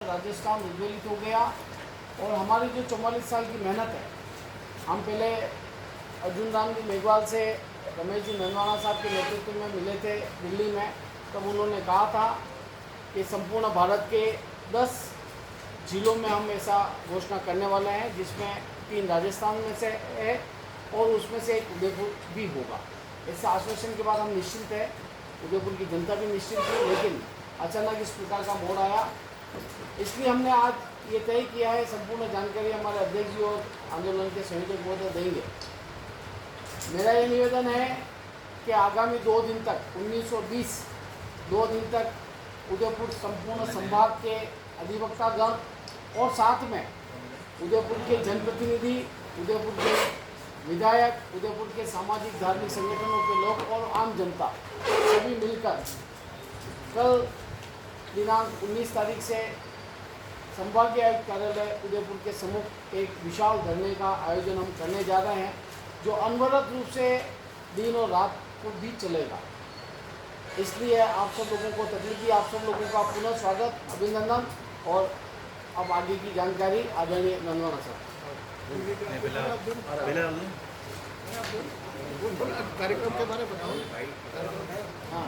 राजस्थान उज्ज्वलित हो गया। और हमारी जो 44 साल की मेहनत है, हम पहले अर्जुन राम जी मेघवाल से रमेश जी नंदवाना साहब के नेतृत्व में मिले थे दिल्ली में। तब उन्होंने कहा था कि संपूर्ण भारत के 10 जिलों में हम ऐसा घोषणा करने वाले हैं, जिसमें 3 राजस्थान में से है और उसमें से एक उदयपुर भी होगा। ऐसे आश्वासन के बाद हम निश्चिंत है, उदयपुर की जनता भी निश्चिंत थी, लेकिन अचानक इस प्रकार का मोड़ आया। इसलिए हमने आज ये तय किया है, संपूर्ण जानकारी हमारे अध्यक्ष जी और आंदोलन के संयोजक महोदय देंगे। मेरा ये निवेदन है कि आगामी 2 दिन तक 1920 2 दिन तक उदयपुर संपूर्ण संभाग के अधिवक्तागण और साथ में उदयपुर के जनप्रतिनिधि, उदयपुर के विधायक, उदयपुर के सामाजिक धार्मिक संगठनों के लोग और आम जनता सभी मिलकर कल दिनांक 19 तारीख से संभागीय आयुक्त कार्यालय उदयपुर के सम्मुख एक विशाल धरने का आयोजन हम करने जा रहे हैं, जो अनवरत रूप से दिन और रात को भी चलेगा। इसलिए आप सब लोगों को तकलीफ, आप सब लोगों का पुनः स्वागत, अभिनंदन। और अब आगे की जानकारी आदरणीय नंदवाना साहब। कार्यक्रम के बारे में बताओ। हाँ,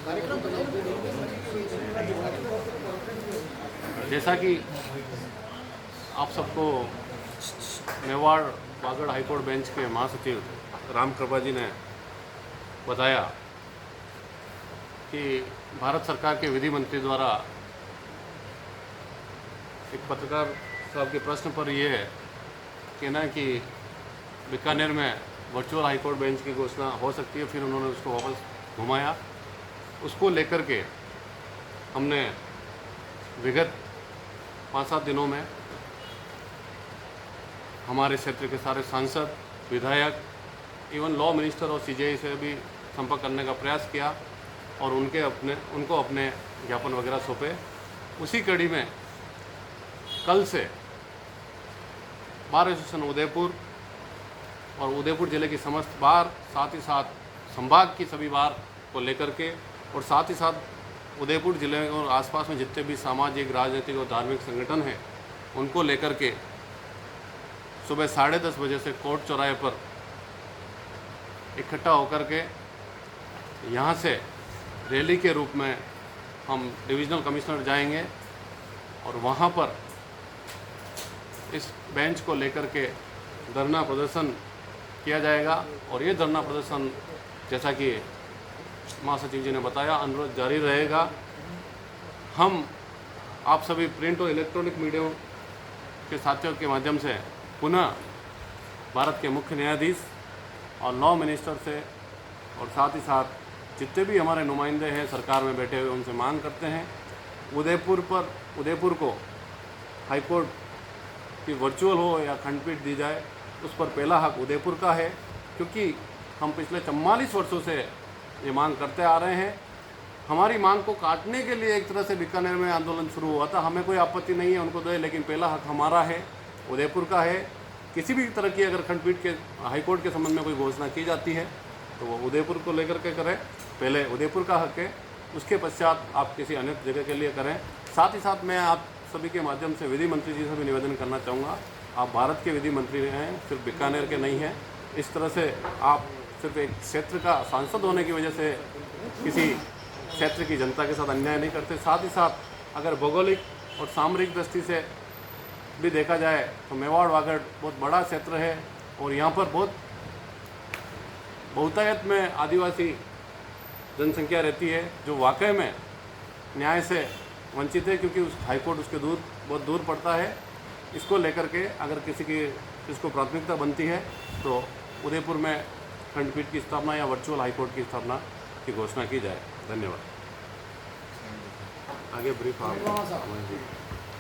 कार्यक्रम जैसा कि आप सबको मेवाड़ वागड़ हाईकोर्ट बेंच के महासचिव राम कृपा जी ने बताया कि भारत सरकार के विधि मंत्री द्वारा एक पत्रकार साहब के प्रश्न पर यह कहना कि बीकानेर में वर्चुअल हाईकोर्ट बेंच की घोषणा हो सकती है, फिर उन्होंने उसको वापस घुमाया। उसको लेकर के हमने विगत 5-7 दिनों में हमारे क्षेत्र के सारे सांसद, विधायक, इवन लॉ मिनिस्टर और सीजीआई से भी संपर्क करने का प्रयास किया और उनको अपने ज्ञापन वगैरह सौंपे। उसी कड़ी में कल से बार एसोसिएशन उदयपुर और उदयपुर ज़िले की समस्त बार, साथ ही साथ संभाग की सभी बार को लेकर के और साथ ही साथ उदयपुर ज़िले और आसपास में जितने भी सामाजिक, राजनीतिक और धार्मिक संगठन हैं, उनको लेकर के सुबह 10:30 बजे से कोर्ट चौराहे पर इकट्ठा होकर के यहाँ से रैली के रूप में हम डिविजनल कमिश्नर जाएंगे और वहाँ पर इस बेंच को लेकर के धरना प्रदर्शन किया जाएगा। और ये धरना प्रदर्शन, जैसा कि महासचिव जी ने बताया, अनुरोध जारी रहेगा। हम आप सभी प्रिंट और इलेक्ट्रॉनिक मीडिया के साथियों के माध्यम से पुनः भारत के मुख्य न्यायाधीश और लॉ मिनिस्टर से और साथ ही साथ जितने भी हमारे नुमाइंदे हैं सरकार में बैठे हुए, उनसे मांग करते हैं उदयपुर को हाईकोर्ट की वर्चुअल हो या खंडपीठ दी जाए, उस पर पहला हक उदयपुर का है, क्योंकि हम पिछले 44 वर्षों से ये मांग करते आ रहे हैं। हमारी मांग को काटने के लिए एक तरह से बीकानेर में आंदोलन शुरू हुआ था। हमें कोई आपत्ति नहीं है उनको दे, लेकिन पहला हक हमारा है, उदयपुर का है। किसी भी तरह की अगर खंडपीठ के हाईकोर्ट के संबंध में कोई घोषणा की जाती है तो वो उदयपुर को लेकर के करें, पहले उदयपुर का हक है, उसके पश्चात आप किसी अन्य जगह के लिए करें। साथ ही साथ मैं आप सभी के माध्यम से विधि मंत्री जी से भी निवेदन करना चाहूँगा, आप भारत के विधि मंत्री हैं, सिर्फ बीकानेर के नहीं हैं। इस तरह से आप सिर्फ एक क्षेत्र का सांसद होने की वजह से किसी क्षेत्र की जनता के साथ अन्याय नहीं करते। साथ ही साथ अगर भौगोलिक और सामरिक दृष्टि से भी देखा जाए तो मेवाड़ वागड़ बहुत बड़ा क्षेत्र है और यहाँ पर बहुत बहुतायत में आदिवासी जनसंख्या रहती है, जो वाकई में न्याय से वंचित है, क्योंकि उस हाईकोर्ट उसके बहुत दूर पड़ता है। इसको लेकर के अगर किसको प्राथमिकता बनती है तो उदयपुर में खंडपीठ की स्थापना या वर्चुअल हाईकोर्ट की स्थापना की घोषणा की जाए। धन्यवाद। आगे ब्रीफ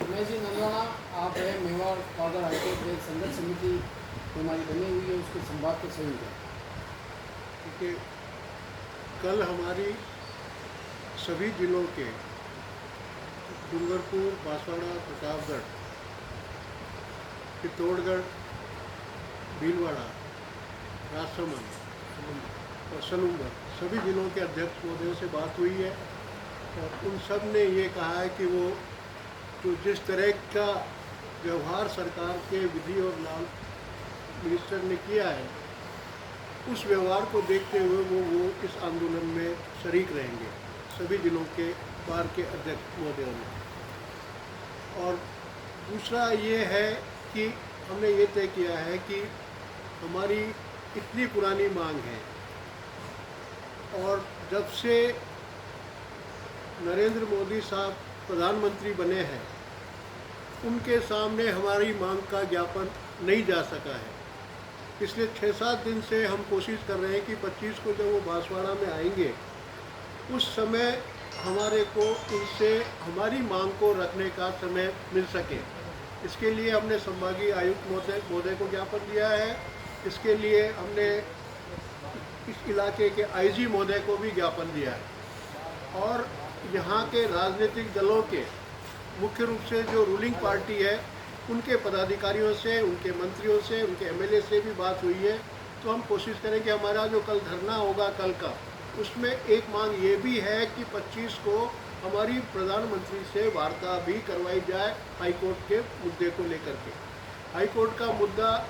मैं जी नंदवाना, आप है मेवाड़ वागड़ हाईकोर्ट के संघर्ष समिति हमारी बनी हुई है, उसके संभाग के संयोजक। क्योंकि कल हमारी सभी जिलों के डूंगरपुर, बांसवाड़ा, प्रतापगढ़, चित्तौड़गढ़, भीलवाड़ा, राजसमंद और सलूंबर सभी जिलों के अध्यक्ष महोदयों से बात हुई है और उन सब ने ये कहा है कि वो जो जिस तरह का व्यवहार सरकार के विधि और न्याय मिनिस्टर ने किया है, उस व्यवहार को देखते हुए वो इस आंदोलन में शरीक रहेंगे, सभी जिलों के बार के अध्यक्ष महोदयों ने। और दूसरा ये है कि हमने ये तय किया है कि हमारी इतनी पुरानी मांग है और जब से नरेंद्र मोदी साहब प्रधानमंत्री बने हैं, उनके सामने हमारी मांग का ज्ञापन नहीं जा सका है। पिछले 6-7 दिन से हम कोशिश कर रहे हैं कि 25 को जब वो बांसवाड़ा में आएंगे, उस समय हमारे को उनसे हमारी मांग को रखने का समय मिल सके। इसके लिए हमने संभागीय आयुक्त महोदय को ज्ञापन दिया है। इसके लिए हमने इस इलाके के आईजी महोदय को भी ज्ञापन दिया है और यहाँ के राजनीतिक दलों के मुख्य रूप से जो रूलिंग पार्टी है, उनके पदाधिकारियों से, उनके मंत्रियों से, उनके एमएलए से भी बात हुई है। तो हम कोशिश करें कि हमारा जो कल धरना होगा कल का, उसमें एक मांग ये भी है कि 25 को हमारी प्रधानमंत्री से वार्ता भी करवाई जाए हाईकोर्ट के मुद्दे को लेकर के। हाईकोर्ट का मुद्दा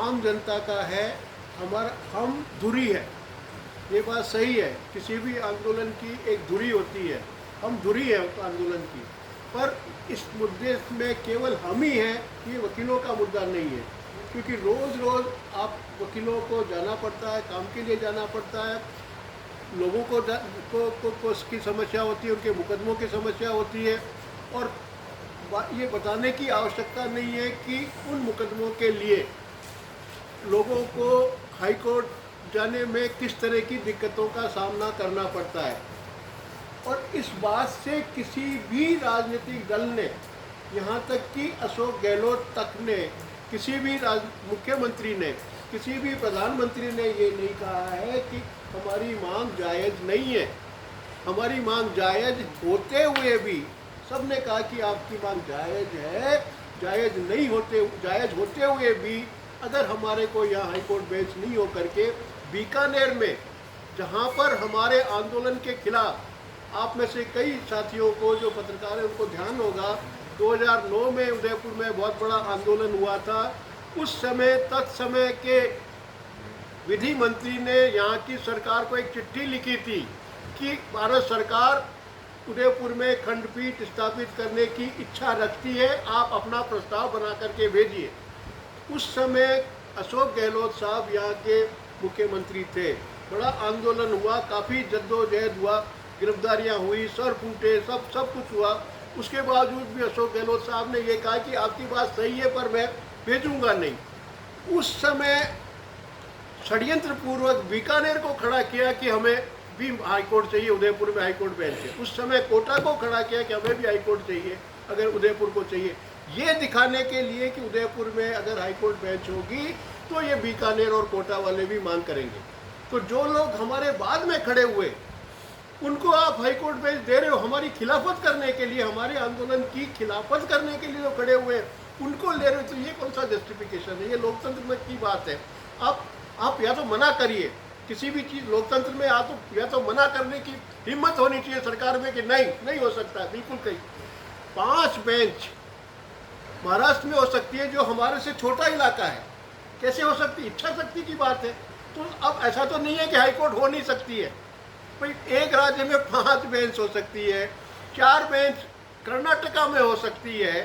आम जनता का है, हम धुरी है, ये बात सही है। किसी भी आंदोलन की एक धुरी होती है, हम धुरी है उस आंदोलन की, पर इस मुद्दे में केवल हम ही हैं, ये वकीलों का मुद्दा नहीं है। क्योंकि रोज़ रोज़ आप वकीलों को जाना पड़ता है, काम के लिए जाना पड़ता है, लोगों को उसकी समस्या होती है, उनके मुकदमों की समस्या होती है। और ये बताने की आवश्यकता नहीं है कि उन मुकदमों के लिए लोगों को हाई कोर्ट जाने में किस तरह की दिक्कतों का सामना करना पड़ता है। और इस बात से किसी भी राजनीतिक दल ने, यहाँ तक कि अशोक गहलोत तक ने, किसी भी मुख्यमंत्री ने, किसी भी प्रधानमंत्री ने ये नहीं कहा है कि हमारी मांग जायज़ नहीं है। हमारी मांग जायज़ होते हुए भी सब ने कहा कि आपकी मांग जायज़ है। जायज़ होते हुए भी अगर हमारे को यहाँ हाईकोर्ट बेंच नहीं हो करके बीकानेर में, जहाँ पर हमारे आंदोलन के खिलाफ, आप में से कई साथियों को जो पत्रकार हैं उनको ध्यान होगा, 2009 में उदयपुर में बहुत बड़ा आंदोलन हुआ था। उस समय तत्समय के विधि मंत्री ने यहाँ की सरकार को एक चिट्ठी लिखी थी कि भारत सरकार उदयपुर में खंडपीठ स्थापित करने की इच्छा रखती है, आप अपना प्रस्ताव बना करके भेजिए। उस समय अशोक गहलोत साहब यहाँ के मुख्यमंत्री थे। बड़ा आंदोलन हुआ, काफ़ी जद्दोजहद हुआ, गिरफ्तारियाँ हुई, सर फूटे, सब कुछ हुआ। उसके बावजूद भी अशोक गहलोत साहब ने ये कहा कि आपकी बात सही है पर मैं भेजूंगा नहीं। उस समय षड्यंत्र पूर्वक बीकानेर को खड़ा किया कि हमें भी हाईकोर्ट चाहिए, उदयपुर में हाईकोर्ट बेंच है। उस समय कोटा को खड़ा किया कि हमें भी हाईकोर्ट चाहिए अगर उदयपुर को चाहिए, ये दिखाने के लिए कि उदयपुर में अगर हाईकोर्ट बेंच होगी तो ये बीकानेर और कोटा वाले भी मांग करेंगे। तो जो लोग हमारे बाद में खड़े हुए, उनको आप हाईकोर्ट बेंच दे रहे हो हमारी खिलाफत करने के लिए, हमारे आंदोलन की खिलाफत करने के लिए जो खड़े हुए उनको ले रहे हो, तो ये कौन सा जस्टिफिकेशन है? ये लोकतंत्र में की बात है। आप या तो मना करिए, किसी भी चीज़ लोकतंत्र में या तो मना करने की हिम्मत होनी चाहिए सरकार में कि नहीं हो सकता, बिल्कुल कहीं 5 बेंच महाराष्ट्र में हो सकती है जो हमारे से छोटा इलाका है, कैसे हो सकती? इच्छा शक्ति की बात है। तो अब ऐसा तो नहीं है कि हाईकोर्ट हो नहीं सकती है भाई। एक राज्य में 5 बेंच हो सकती है, 4 बेंच कर्नाटका में हो सकती है,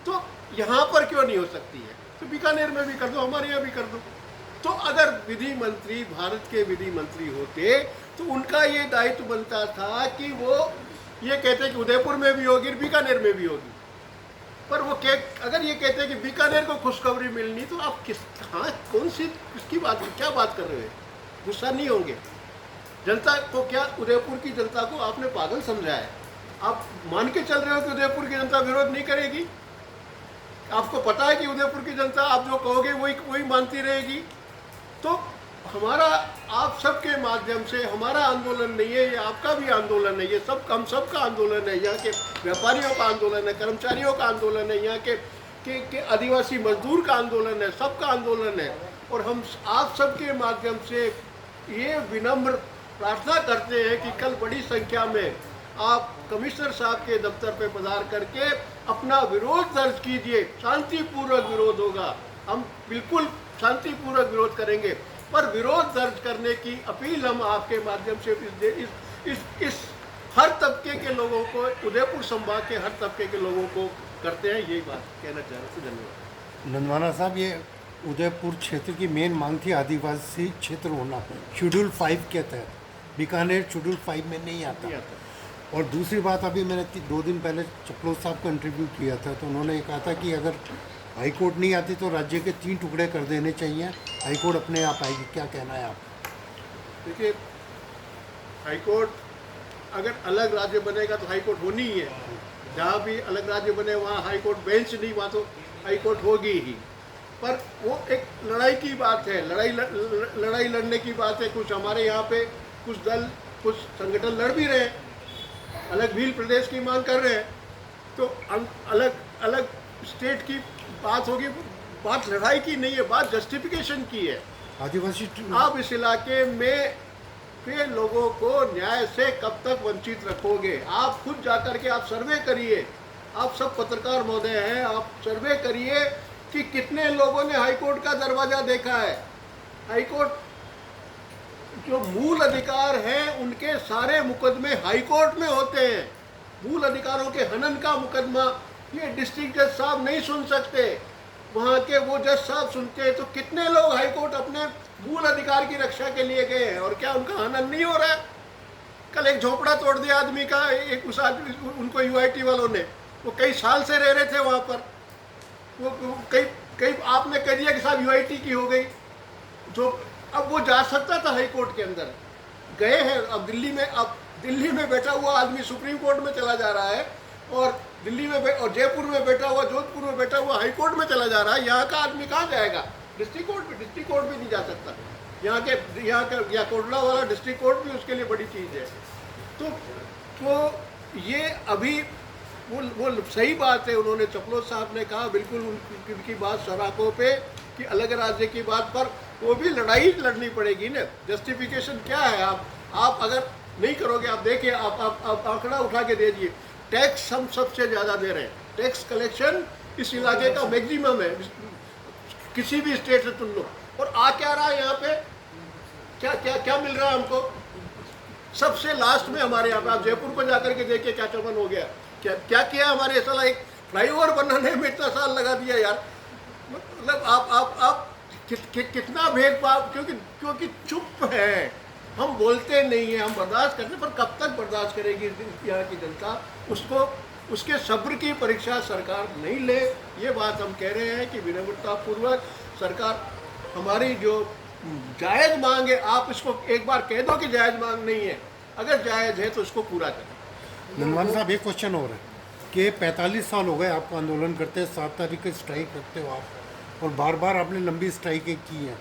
तो यहाँ पर क्यों नहीं हो सकती है? तो बीकानेर में भी कर दो, हमारे यहाँ भी कर दो। तो अगर विधि मंत्री भारत के विधि मंत्री होते तो उनका ये दायित्व बनता था कि वो ये कहते कि उदयपुर में भी होगी, बीकानेर में भी होगी। पर वो अगर ये कहते हैं कि बीकानेर को खुशखबरी मिलनी, तो आप क्या बात कर रहे हो? गुस्सा नहीं होंगे? जनता को क्या, उदयपुर की जनता को आपने पागल समझा है? आप मान के चल रहे हो कि उदयपुर की जनता विरोध नहीं करेगी? आपको पता है कि उदयपुर की जनता आप जो कहोगे वही मानती रहेगी। तो हमारा आप सबके माध्यम से, हमारा आंदोलन नहीं है ये, आपका भी आंदोलन है ये, हम सबका आंदोलन है। यहाँ के व्यापारियों का आंदोलन है, कर्मचारियों का आंदोलन है, यहाँ के आदिवासी मजदूर का आंदोलन है, सबका आंदोलन है। और हम आप सबके माध्यम से ये विनम्र प्रार्थना करते हैं कि कल बड़ी संख्या में आप कमिश्नर साहब के दफ्तर पे पधार करके अपना विरोध दर्ज कीजिए। शांतिपूर्वक विरोध होगा, हम बिल्कुल शांतिपूर्वक विरोध करेंगे, पर विरोध दर्ज करने की अपील हम आपके माध्यम से इस हर तबके के लोगों को, उदयपुर संभाग के हर तबके के लोगों को करते हैं। यही बात कहना चाह रहे थे। धन्यवाद। नंदवाना साहब, ये उदयपुर क्षेत्र की मेन मांग थी आदिवासी क्षेत्र होना, शेड्यूल 5 के तहत। बीकानेर शेड्यूल 5 में नहीं आता। और दूसरी बात, अभी मैंने 2 दिन पहले चपलोत साहब का इंटरव्यू किया था, तो उन्होंने कहा था कि अगर हाईकोर्ट नहीं आती तो राज्य के 3 टुकड़े कर देने चाहिए, हाईकोर्ट अपने आप आएगी। क्या कहना है आप? देखिए, हाईकोर्ट अगर अलग राज्य बनेगा तो हाईकोर्ट होनी ही है। जहाँ भी अलग राज्य बने वहाँ हाईकोर्ट बेंच नहीं, वहाँ तो हाईकोर्ट होगी ही। पर वो एक लड़ाई की बात है, लड़ाई लड़ने की बात है। कुछ हमारे यहाँ पे कुछ दल, कुछ संगठन लड़ भी रहे हैं, अलग भील प्रदेश की मांग कर रहे हैं, तो अलग अलग स्टेट की बात होगी। बात लड़ाई की नहीं है, बात जस्टिफिकेशन की है। आदिवासी आप इस इलाके में के लोगों को न्याय से कब तक वंचित रखोगे? आप खुद जाकर के आप सर्वे करिए, आप सब पत्रकार महोदय हैं, आप सर्वे करिए कि कितने लोगों ने हाईकोर्ट का दरवाजा देखा है। हाईकोर्ट जो मूल अधिकार हैं उनके सारे मुकदमे हाईकोर्ट में होते हैं। मूल अधिकारों के हनन का मुकदमा ये डिस्ट्रिक्ट जज साहब नहीं सुन सकते, वहाँ के वो जज साहब सुनते हैं। तो कितने लोग हाईकोर्ट अपने मूल अधिकार की रक्षा के लिए गए हैं, और क्या उनका हनन नहीं हो रहा है? कल एक झोपड़ा तोड़ दिया आदमी का, एक उस आदमी, उनको यूआईटी वालों ने, वो कई साल से रह रहे थे वहाँ पर, वो कई आपने कह दिया कि साहब यूआईटी की हो गई। जो अब वो जा सकता था हाईकोर्ट के अंदर, गए हैं। अब दिल्ली में बैठा हुआ आदमी सुप्रीम कोर्ट में चला जा रहा है, और दिल्ली में और जयपुर में बैठा हुआ, जोधपुर में बैठा हुआ हाईकोर्ट में चला जा रहा है। यहाँ का आदमी कहाँ जाएगा? डिस्ट्रिक्ट कोर्ट भी नहीं जा सकता। यहाँ का कोटला वाला डिस्ट्रिक्ट कोर्ट भी उसके लिए बड़ी चीज़ है। तो ये अभी वो सही बात है। उन्होंने, चपलोत साहब ने कहा, बिल्कुल उनकी बात सराखों पे कि अलग राज्य की बात पर वो भी लड़ाई लड़नी पड़ेगी ना। जस्टिफिकेशन क्या है? आप अगर नहीं करोगे, आप देखिए, आप आंकड़ा उठा के दीजिए, टैक्स हम सबसे ज़्यादा दे रहे हैं। टैक्स कलेक्शन इस इलाके का मैक्सिमम है, किसी भी स्टेट से तुम लो। और आ क्या रहा है यहाँ पे? क्या मिल रहा है हमको? सबसे लास्ट में हमारे यहाँ पे, आप जयपुर को जाकर के देखिए क्या चमन हो गया। क्या किया हमारे साला? एक फ्लाईओवर बनाने में इतना साल लगा दिया यार। मतलब आप कितना भेदभाव, क्योंकि चुप है, हम बोलते नहीं हैं, हम बर्दाश्त करते, पर कब तक बर्दाश्त करेगी यहाँ की जनता? उसके सब्र की परीक्षा सरकार नहीं ले। ये बात हम कह रहे हैं कि विनम्रतापूर्वक सरकार, हमारी जो जायज़ मांग है, आप इसको एक बार कह दो कि जायज़ मांग नहीं है, अगर जायज़ है तो उसको पूरा करें। नंदवाना साहब, एक क्वेश्चन और है कि 45 साल हो गए आपको आंदोलन करते हैं, 7 तारीख को स्ट्राइक करते हो आप, और बार बार आपने लंबी स्ट्राइकें की हैं।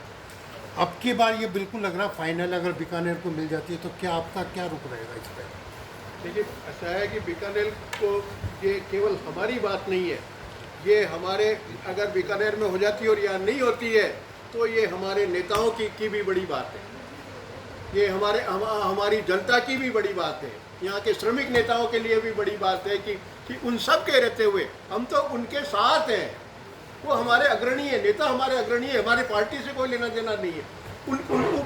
अब की बार ये बिल्कुल लग रहा फाइनल, अगर बीकानेर को मिल जाती है तो क्या आपका क्या रुख रहेगा इस पर? देखिए, ऐसा है कि बीकानेर को, ये केवल हमारी बात नहीं है, ये हमारे, अगर बीकानेर में हो जाती है और यहाँ नहीं होती है तो ये हमारे नेताओं की भी बड़ी बात है, ये हमारी जनता की भी बड़ी बात है, यहाँ के श्रमिक नेताओं के लिए भी बड़ी बात है कि उन सब के रहते हुए हम तो उनके साथ हैं। वो हमारे अग्रणी है, नेता हमारे अग्रणी है, हमारी पार्टी से कोई लेना देना नहीं है।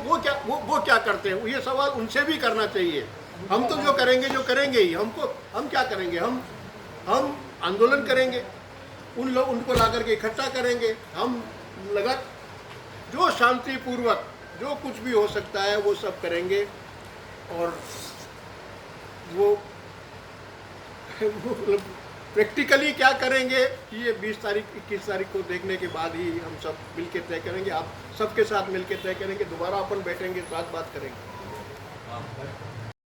वो क्या करते हैं, ये सवाल उनसे भी करना चाहिए। हम तो जो करेंगे ही। हम क्या करेंगे? हम आंदोलन करेंगे, उनको ला करके इकट्ठा करेंगे। हम जो शांतिपूर्वक जो कुछ भी हो सकता है वो सब करेंगे, और वो प्रैक्टिकली क्या करेंगे ये 20 तारीख 21 तारीख को देखने के बाद ही हम सब मिलके तय करेंगे। आप सबके साथ मिलके तय करेंगे, दोबारा अपन बैठेंगे, साथ बात करेंगे।